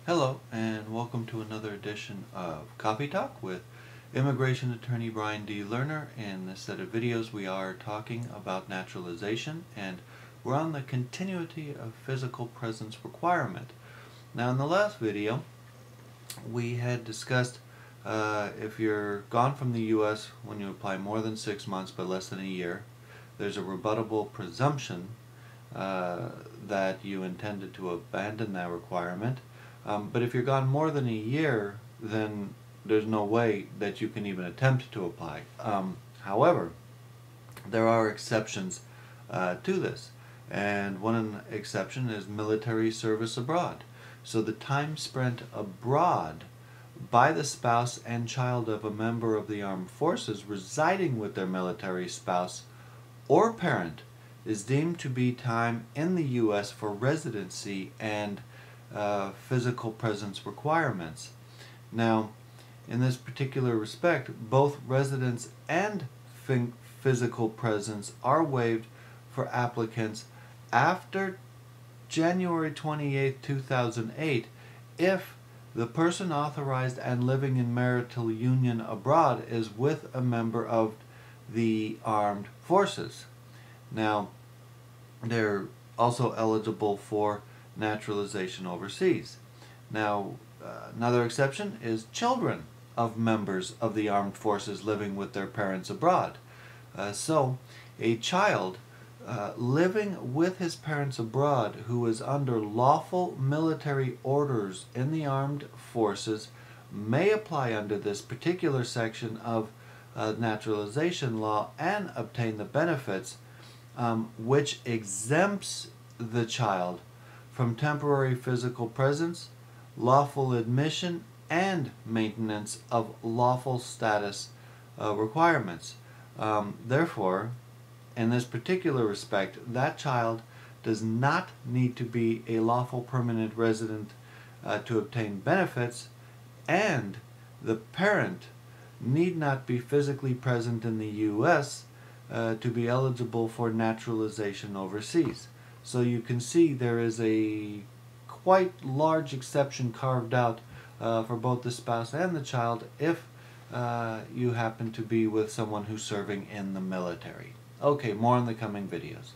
Hello, and welcome to another edition of Coffee Talk with immigration attorney Brian D. Lerner. In this set of videos, we are talking about naturalization, and we're on the continuity of physical presence requirement. Now, in the last video, we had discussed if you're gone from the U.S. when you apply more than 6 months but less than a year, there's a rebuttable presumption that you intended to abandon that requirement. But if you're gone more than a year, then there's no way that you can even attempt to apply. However, there are exceptions to this, and one exception is military service abroad. So the time spent abroad by the spouse and child of a member of the armed forces residing with their military spouse or parent is deemed to be time in the U.S. for residency and physical presence requirements. Now, in this particular respect, both residence and physical presence are waived for applicants after January 28, 2008 if the person authorized and living in marital union abroad is with a member of the armed forces. Now, they're also eligible for naturalization overseas. Now, another exception is children of members of the armed forces living with their parents abroad. So, a child living with his parents abroad who is under lawful military orders in the armed forces may apply under this particular section of naturalization law and obtain the benefits which exempts the child from temporary physical presence, lawful admission, and maintenance of lawful status requirements. Therefore, in this particular respect, that child does not need to be a lawful permanent resident to obtain benefits, and the parent need not be physically present in the U.S. To be eligible for naturalization overseas. So you can see there is a quite large exception carved out for both the spouse and the child if you happen to be with someone who's serving in the military. Okay, more in the coming videos.